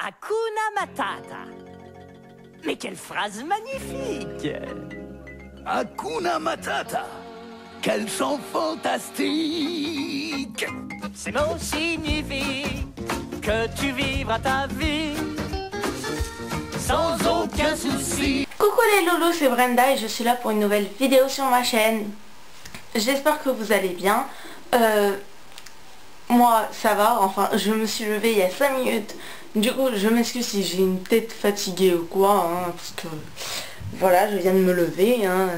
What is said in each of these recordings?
Hakuna Matata. Mais quelle phrase magnifique! Hakuna Matata. Quel chant fantastique! Ces mots signifient que tu vivras ta vie sans aucun souci. Coucou les loulous, c'est Brenda et je suis là pour une nouvelle vidéo sur ma chaîne. J'espère que vous allez bien. Moi ça va, enfin je me suis levée il y a 5 minutes. Du coup je m'excuse si j'ai une tête fatiguée ou quoi, hein, parce que voilà, je viens de me lever. Hein,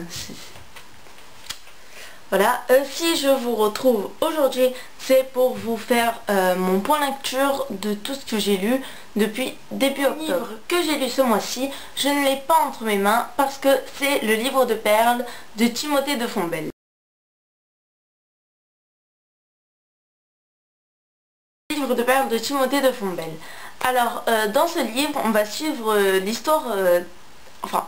voilà, si je vous retrouve aujourd'hui, c'est pour vous faire mon point lecture de tout ce que j'ai lu depuis début octobre. Le livre que j'ai lu ce mois-ci, je ne l'ai pas entre mes mains parce que c'est le livre de perles de Timothée de Fontbelle. Livre de perles de Timothée de Fontbelle. Alors, dans ce livre, on va suivre l'histoire, enfin,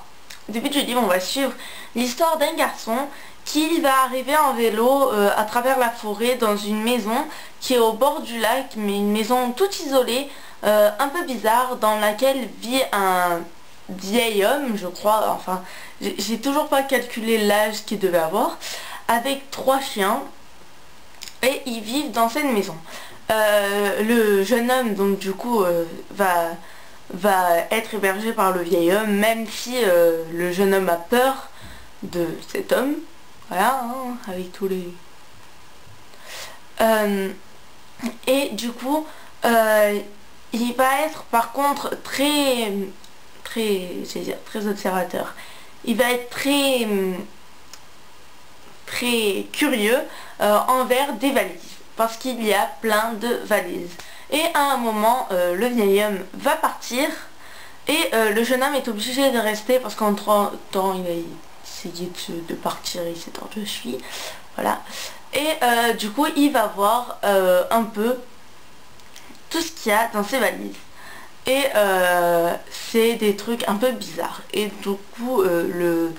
au début du livre, on va suivre l'histoire d'un garçon qui va arriver en vélo à travers la forêt dans une maison qui est au bord du lac, mais une maison toute isolée, un peu bizarre, dans laquelle vit un vieil homme, je crois, enfin, j'ai toujours pas calculé l'âge qu'il devait avoir, avec 3 chiens, et ils vivent dans cette maison. Le jeune homme, donc du coup, va être hébergé par le vieil homme, même si le jeune homme a peur de cet homme. Voilà, hein, avec tous les... et du coup, il va être par contre très observateur. Il va être très curieux envers des valises, parce qu'il y a plein de valises. Et à un moment, le vieil homme va partir, et le jeune homme est obligé de rester, parce qu'entre temps, il a essayé de partir, il s'est tordu la cheville. Voilà. Et du coup, il va voir un peu tout ce qu'il y a dans ces valises. Et c'est des trucs un peu bizarres. Et du coup, le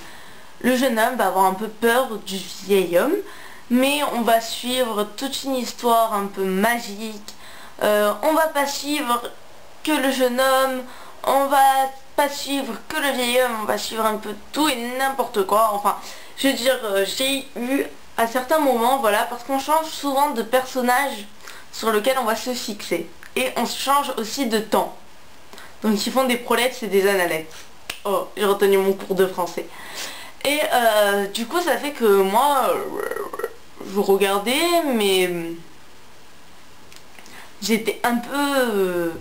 jeune homme va avoir un peu peur du vieil homme. Mais on va suivre toute une histoire un peu magique. On va pas suivre que le jeune homme, on va pas suivre que le vieil homme, on va suivre un peu tout et n'importe quoi. Enfin, je veux dire, j'ai eu à certains moments, voilà, parce qu'on change souvent de personnage sur lequel on va se fixer. Et on change aussi de temps. Donc ils font des prolettes et des analectes. Oh, j'ai retenu mon cours de français. Et du coup, ça fait que moi... je regardais, mais j'étais un peu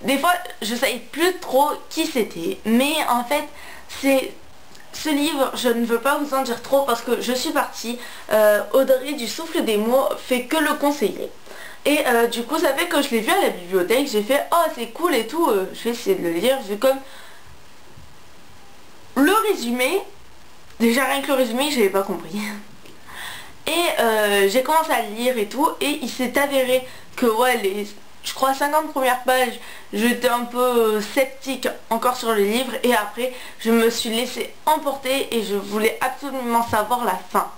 des fois je savais plus trop qui c'était, mais en fait c'est ce livre, je ne veux pas vous en dire trop parce que je suis partie. Audrey du Souffle des mots fait que le conseiller, et du coup ça fait que je l'ai vu à la bibliothèque, j'ai fait oh c'est cool et tout, je vais essayer de le lire. J'ai comme le résumé. Déjà rien que le résumé, j'avais pas compris. Et j'ai commencé à le lire et tout, et il s'est avéré que ouais, les, je crois 50 premières pages, j'étais un peu sceptique encore sur le livre, et après je me suis laissée emporter et je voulais absolument savoir la fin.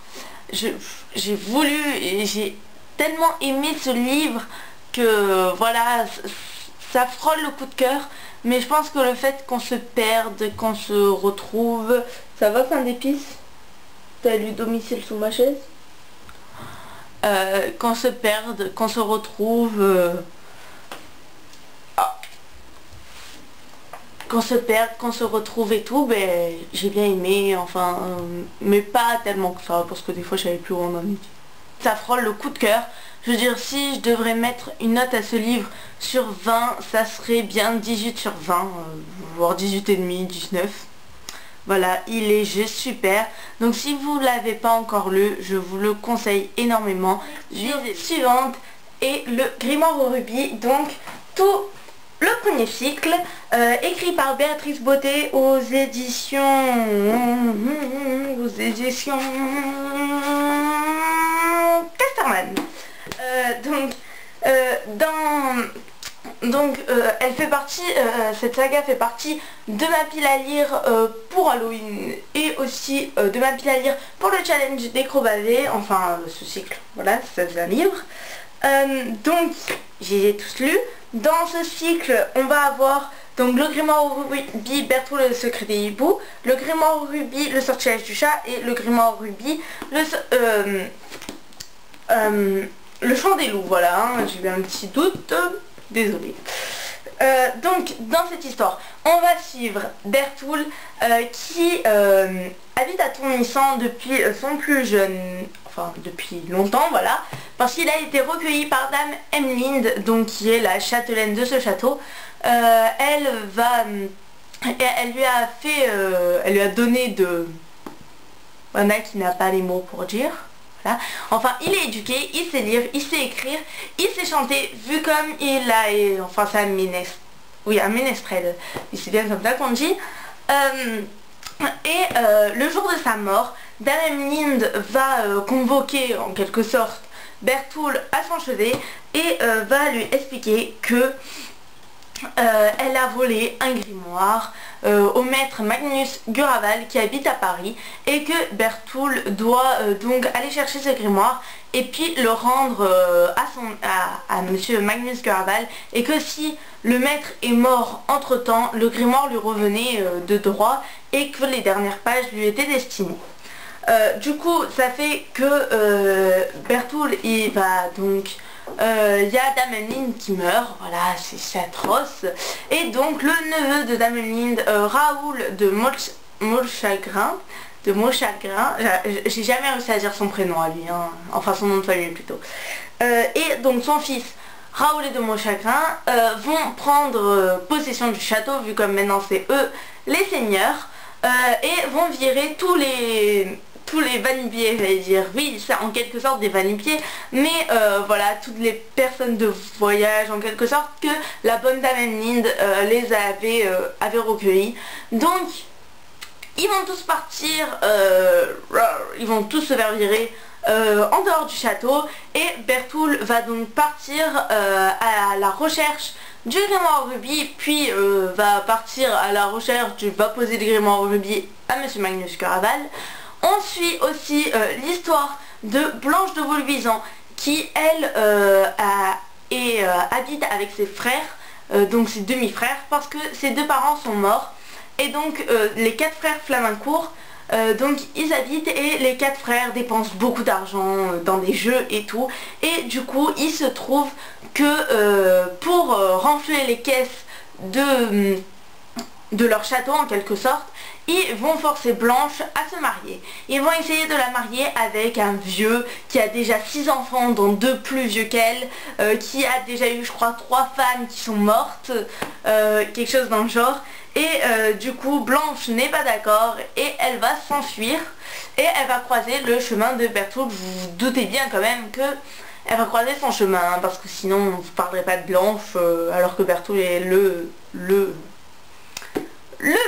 J'ai voulu et j'ai tellement aimé ce livre que voilà, ça frôle le coup de cœur. Mais je pense que le fait qu'on se perde, qu'on se retrouve... Ça va, fin d'épices? T'as lu domicile sous ma chaise? Qu'on se perde, qu'on se retrouve... Qu'on se perde, qu'on se retrouve et tout, ben j'ai bien aimé, enfin... mais pas tellement que ça, parce que des fois je savais plus où on en était. Ça frôle le coup de cœur. Je veux dire, si je devrais mettre une note à ce livre sur 20, ça serait bien 18 sur 20, voire 18,5, 19. Voilà, il est juste super. Donc si vous ne l'avez pas encore lu, je vous le conseille énormément. Visée suivante est le Grimoire au rubis, donc tout le premier cycle, écrit par Béatrice Beauté aux éditions Casterman. Elle fait partie, cette saga fait partie de ma pile à lire pour Halloween, et aussi de ma pile à lire pour le challenge des crocs bavés, enfin ce cycle, voilà, ça faisait un livre. Donc, j'ai tous lu. Dans ce cycle, on va avoir donc le grimoire au rubis, Berthoul et le secret des hiboux, le grimoire au rubis, le sortilège du chat, et le grimoire au rubis, le chant des loups. Voilà, hein, j'ai eu un petit doute, désolé. Donc dans cette histoire, on va suivre Berthoul qui habite à Tournissan depuis son plus jeune, enfin depuis longtemps, voilà, parce qu'il a été recueilli par Dame Emlinde, donc qui est la châtelaine de ce château. Elle lui a donné de... Voilà, qui n'a pas les mots pour dire. Voilà. Enfin, il est éduqué, il sait lire, il sait écrire, il sait chanter, vu comme il a... Enfin, c'est un ménestrel. Oui, un ménestrel. C'est bien comme ça qu'on dit. Le jour de sa mort, Dame Emlinde va convoquer, en quelque sorte, Berthoul à son chevet et va lui expliquer que elle a volé un grimoire au maître Magnus Guraval qui habite à Paris, et que Berthoul doit donc aller chercher ce grimoire et puis le rendre à monsieur Magnus Guraval, et que si le maître est mort entre temps, le grimoire lui revenait de droit et que les dernières pages lui étaient destinées. Du coup, ça fait que Berthoul, il va donc... il y a Dame Emlinde qui meurt, voilà, c'est atroce. Et donc le neveu de Dame Emlinde, Raoul de Molchagrin, j'ai jamais réussi à dire son prénom à lui, hein, enfin son nom de famille plutôt. Et donc son fils, Raoul et de Molchagrin, vont prendre possession du château, vu comme maintenant c'est eux les seigneurs, et vont virer tous les vanipiers, j'allais dire. Oui, c'est en quelque sorte des vanipiers, mais voilà, toutes les personnes de voyage, en quelque sorte, que la bonne Dame Emlinde les avait recueillis. Donc, ils vont tous partir, ils vont tous se faire virer en dehors du château, et Berthoul va donc partir à la recherche du grimoire au rubis, puis va partir à la recherche va poser le grimoire au rubis à monsieur Magnus Guraval. On suit aussi l'histoire de Blanche de Vaulevisant qui, elle, habite avec ses frères, donc ses demi-frères, parce que ses deux parents sont morts. Et donc les 4 frères Flamancourt, donc ils habitent, et les 4 frères dépensent beaucoup d'argent dans des jeux et tout. Et du coup, il se trouve que pour renflouer les caisses de leur château, en quelque sorte, ils vont forcer Blanche à se marier. Ils vont essayer de la marier avec un vieux qui a déjà 6 enfants, dont 2 plus vieux qu'elle, qui a déjà eu, je crois, 3 femmes qui sont mortes, quelque chose dans le genre. Et du coup, Blanche n'est pas d'accord et elle va s'enfuir, et elle va croiser le chemin de Berthoul. Vous vous doutez bien quand même que elle va croiser son chemin, hein, parce que sinon on ne parlerait pas de Blanche, alors que Berthoul est le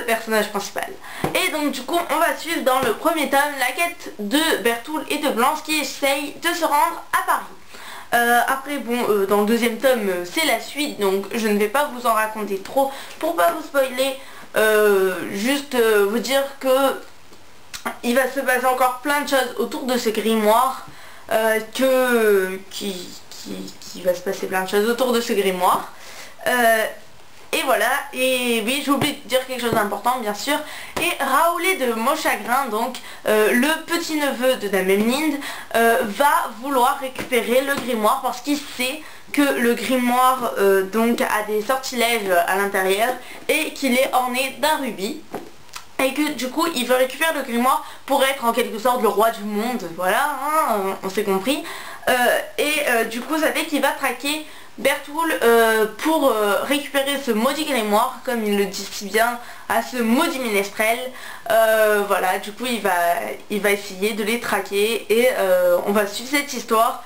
personnage principal. Et donc du coup, on va suivre dans le premier tome la quête de Berthoul et de Blanche qui essayent de se rendre à Paris. Après, bon, dans le deuxième tome, c'est la suite, donc je ne vais pas vous en raconter trop pour pas vous spoiler. Juste vous dire que il va se passer encore plein de choses autour de ce grimoire, qui va se passer plein de choses autour de ce grimoire. Et voilà, et oui, j'ai oublié de dire quelque chose d'important, bien sûr. Et Raoulé de Molchagrin, donc le petit neveu de Dame Emlinde, va vouloir récupérer le grimoire parce qu'il sait que le grimoire donc a des sortilèges à l'intérieur et qu'il est orné d'un rubis. Et que du coup il veut récupérer le grimoire pour être en quelque sorte le roi du monde, voilà, hein, on s'est compris. Du coup ça fait qu'il va traquer Berthoul pour récupérer ce maudit grimoire, comme il le dit si bien, à ce maudit ménestrel. Voilà, du coup il va essayer de les traquer, et on va suivre cette histoire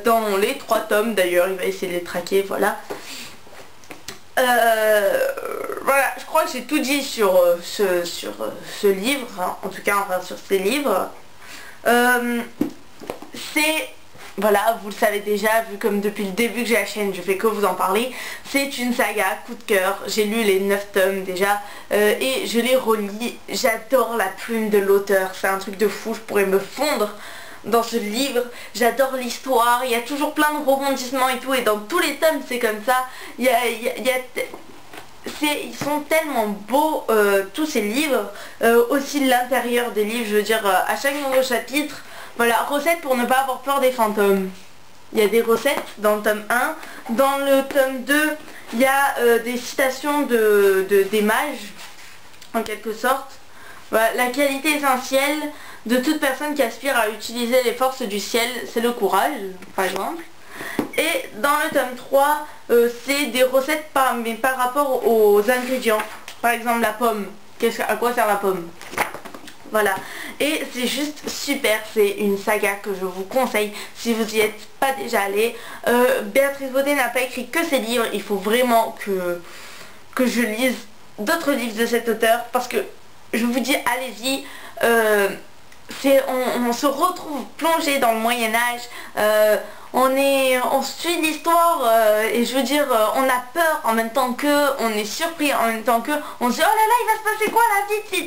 dans les 3 tomes d'ailleurs, il va essayer de les traquer, voilà. Voilà, je crois que j'ai tout dit sur ce livre, hein, en tout cas enfin sur ces livres. C'est... Voilà, vous le savez déjà, vu comme depuis le début que j'ai la chaîne, je fais que vous en parler. C'est une saga, coup de cœur. J'ai lu les 9 tomes déjà, et je les relis. J'adore la plume de l'auteur, c'est un truc de fou, je pourrais me fondre dans ce livre. J'adore l'histoire, il y a toujours plein de rebondissements et tout, et dans tous les tomes c'est comme ça. Ils sont tellement beaux tous ces livres, aussi l'intérieur des livres, je veux dire à chaque nouveau chapitre, voilà, recettes pour ne pas avoir peur des fantômes. Il y a des recettes dans le tome 1, dans le tome 2 il y a des citations des mages, en quelque sorte. Voilà, la qualité essentielle de toute personne qui aspire à utiliser les forces du ciel, c'est le courage, par exemple. Et dans le tome 3, c'est des recettes mais par rapport aux ingrédients. Par exemple la pomme. À quoi sert la pomme? Voilà. Et c'est juste super. C'est une saga que je vous conseille si vous n'y êtes pas déjà allé. Béatrice Baudet n'a pas écrit que ses livres. Il faut vraiment que je lise d'autres livres de cet auteur. Parce que je vous dis, allez-y. On se retrouve plongé dans le Moyen-Âge. On suit l'histoire et je veux dire on a peur en même temps que on est surpris, en même temps que on se dit oh là là il va se passer quoi là,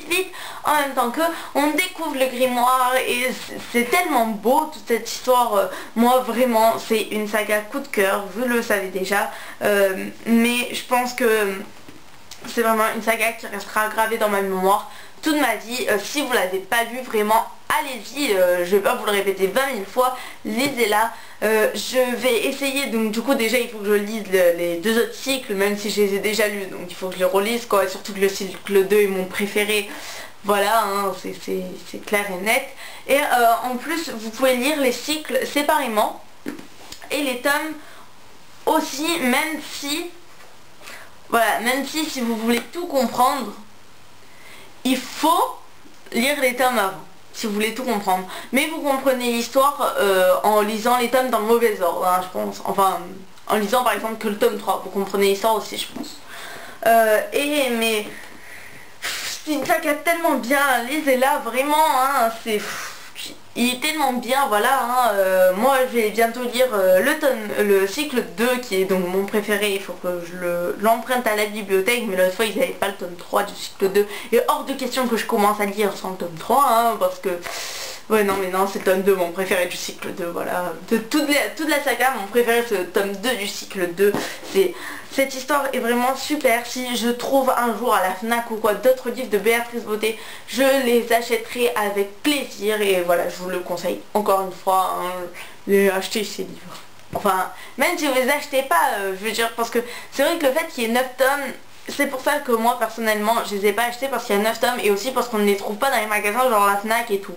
vite, en même temps que on découvre le grimoire, et c'est tellement beau toute cette histoire. Moi vraiment c'est une saga coup de cœur, vous le savez déjà, mais je pense que c'est vraiment une saga qui restera gravée dans ma mémoire toute ma vie. Si vous l'avez pas lu, vraiment allez-y, je vais pas vous le répéter 20 000 fois, lisez-la. Je vais essayer, donc du coup déjà il faut que je lise les deux autres cycles, même si je les ai déjà lus, donc il faut que je les relise quoi, surtout que le cycle 2 est mon préféré. Voilà, hein, c'est clair et net. Et en plus vous pouvez lire les cycles séparément et les tomes aussi, même si voilà, même si vous voulez tout comprendre, il faut lire les tomes avant, si vous voulez tout comprendre. Mais vous comprenez l'histoire en lisant les tomes dans le mauvais ordre, hein, je pense. Enfin, en lisant par exemple que le tome 3, vous comprenez l'histoire aussi, je pense. Mais c'est une saga tellement bien, lisez-la vraiment, hein, il est tellement bien, voilà, hein, moi je vais bientôt lire le cycle 2 qui est donc mon préféré. Il faut que je l'emprunte à la bibliothèque, mais l'autre fois ils n'avaient pas le tome 3 du cycle 2, et hors de question que je commence à lire sans le tome 3, hein, parce que ouais non mais non, c'est le tome 2 mon préféré du cycle 2, voilà, de toute la saga mon préféré c'est le tome 2 du cycle 2. Cette histoire est vraiment super. Si je trouve un jour à la FNAC ou quoi d'autres livres de Béatrice Baudet, je les achèterai avec plaisir, et voilà, je vous le conseille encore une fois, hein, achetez ces livres. Enfin, même si vous les achetez pas, je veux dire, parce que c'est vrai que le fait qu'il y ait 9 tomes, c'est pour ça que moi personnellement je les ai pas achetés, parce qu'il y a 9 tomes, et aussi parce qu'on ne les trouve pas dans les magasins genre la FNAC et tout.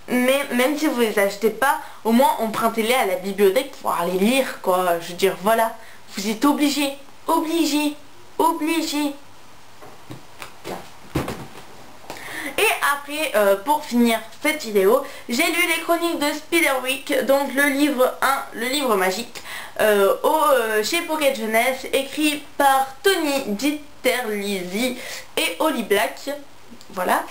Mais même si vous les achetez pas, au moins empruntez-les à la bibliothèque pour pouvoir les lire quoi, je veux dire, voilà. Vous êtes obligés. Et après, pour finir cette vidéo, j'ai lu les chroniques de Spiderwick, donc le livre 1, le livre magique, chez Pocket Jeunesse, écrit par Tony Diterlizzi et Holly Black. Voilà.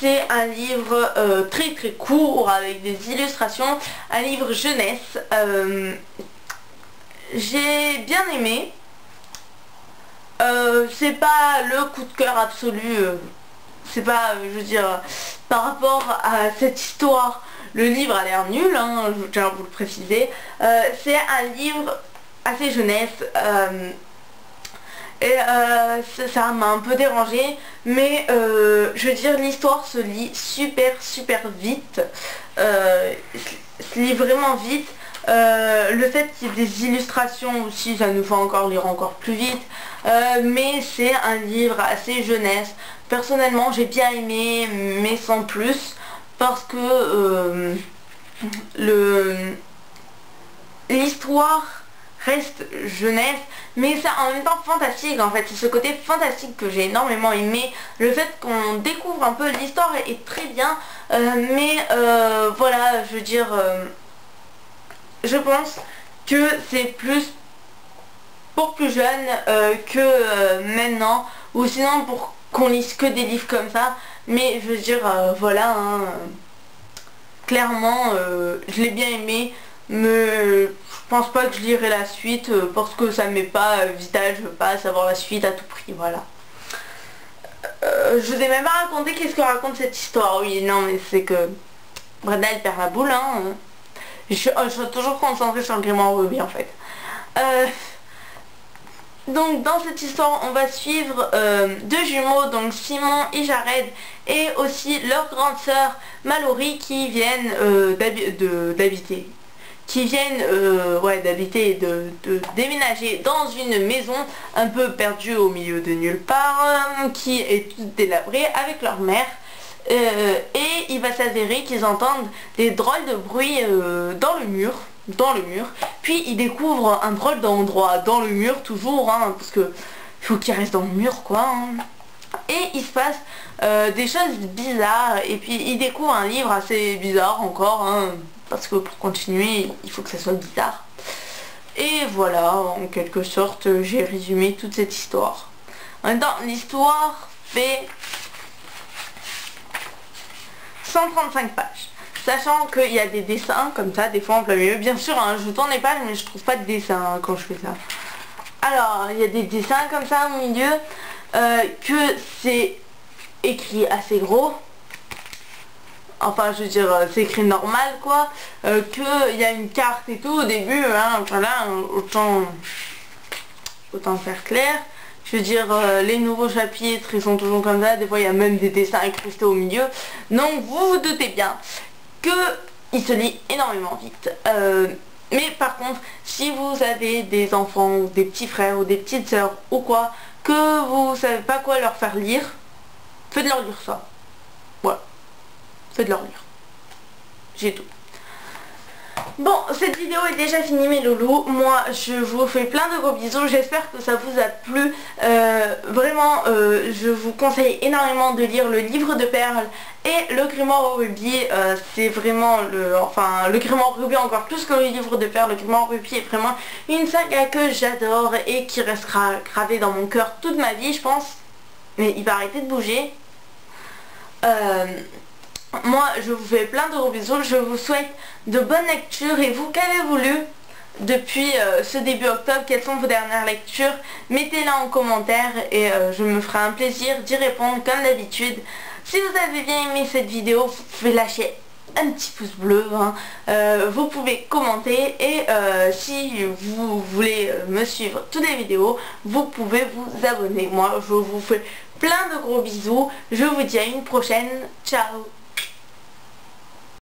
C'est un livre très très court avec des illustrations, un livre jeunesse. J'ai bien aimé. C'est pas le coup de cœur absolu. C'est pas, je veux dire, par rapport à cette histoire, le livre a l'air nul, hein, je tiens à vous le préciser. C'est un livre assez jeunesse. Et ça m'a un peu dérangé, mais je veux dire, l'histoire se lit super vite, se lit vraiment vite. Le fait qu'il y ait des illustrations aussi, ça nous fait encore lire encore plus vite, mais c'est un livre assez jeunesse. Personnellement j'ai bien aimé, mais sans plus, parce que l'histoire reste jeunesse, mais c'est en même temps fantastique en fait. C'est ce côté fantastique que j'ai énormément aimé. Le fait qu'on découvre un peu l'histoire est très bien, mais voilà, je veux dire, je pense que c'est plus pour plus jeunes que maintenant, ou sinon pour qu'on lise que des livres comme ça. Mais je veux dire, voilà, hein, clairement je l'ai bien aimé, mais je pense pas que je lirai la suite parce que ça m'est pas vital, je veux pas savoir la suite à tout prix, voilà. Je vous ai même pas raconté qu'est-ce que raconte cette histoire. Oui, non, mais c'est que Brenda elle perd la boule, hein. Je suis toujours concentrée sur le grimoire Ruby en fait. Donc dans cette histoire on va suivre deux jumeaux, donc Simon et Jared, et aussi leur grande sœur Mallory qui viennent d'habiter. Qui viennent d'habiter et de déménager dans une maison un peu perdue au milieu de nulle part, qui est toute délabrée avec leur mère. Et il va s'avérer qu'ils entendent des drôles de bruits dans le mur, puis ils découvrent un drôle d'endroit dans le mur toujours, hein, parce que faut qu'ils restent dans le mur quoi, hein. Et il se passe des choses bizarres, et puis ils découvrent un livre assez bizarre encore, hein, parce que pour continuer il faut que ça soit bizarre. Et voilà, en quelque sorte j'ai résumé toute cette histoire. Maintenant l'histoire fait 135 pages, sachant qu'il y a des dessins comme ça des fois en plein milieu. Bien sûr hein, je tourne les pages mais je trouve pas de dessin hein, quand je fais ça. Alors il y a des dessins comme ça au milieu, que c'est écrit assez gros, enfin je veux dire c'est écrit normal quoi, qu'il y a une carte et tout au début, hein, voilà, autant faire clair. Je veux dire, les nouveaux chapitres, ils sont toujours comme ça. Des fois, il y a même des dessins incrustés au milieu. Donc, vous vous doutez bien qu'il se lit énormément vite. Mais par contre, si vous avez des enfants, ou des petits frères, ou des petites sœurs, ou quoi, que vous savez pas quoi leur faire lire, faites-leur lire ça. Voilà. Faites-leur lire. J'ai tout. Bon, cette vidéo est déjà finie mes loulous. Moi je vous fais plein de gros bisous. J'espère que ça vous a plu. Vraiment je vous conseille énormément de lire le livre de perles et le grimoire Ruby. C'est vraiment le grimoire Ruby encore plus que le livre de perles. Le grimoire Ruby est vraiment une saga que j'adore et qui restera gravée dans mon cœur toute ma vie je pense. Mais il va arrêter de bouger. Moi je vous fais plein de gros bisous, je vous souhaite de bonnes lectures, et vous qu'avez-vous lu depuis ce début octobre, quelles sont vos dernières lectures, mettez-la en commentaire et je me ferai un plaisir d'y répondre comme d'habitude. Si vous avez bien aimé cette vidéo, vous pouvez lâcher un petit pouce bleu, hein. Vous pouvez commenter, et si vous voulez me suivre toutes les vidéos, vous pouvez vous abonner. Moi je vous fais plein de gros bisous, je vous dis à une prochaine, ciao.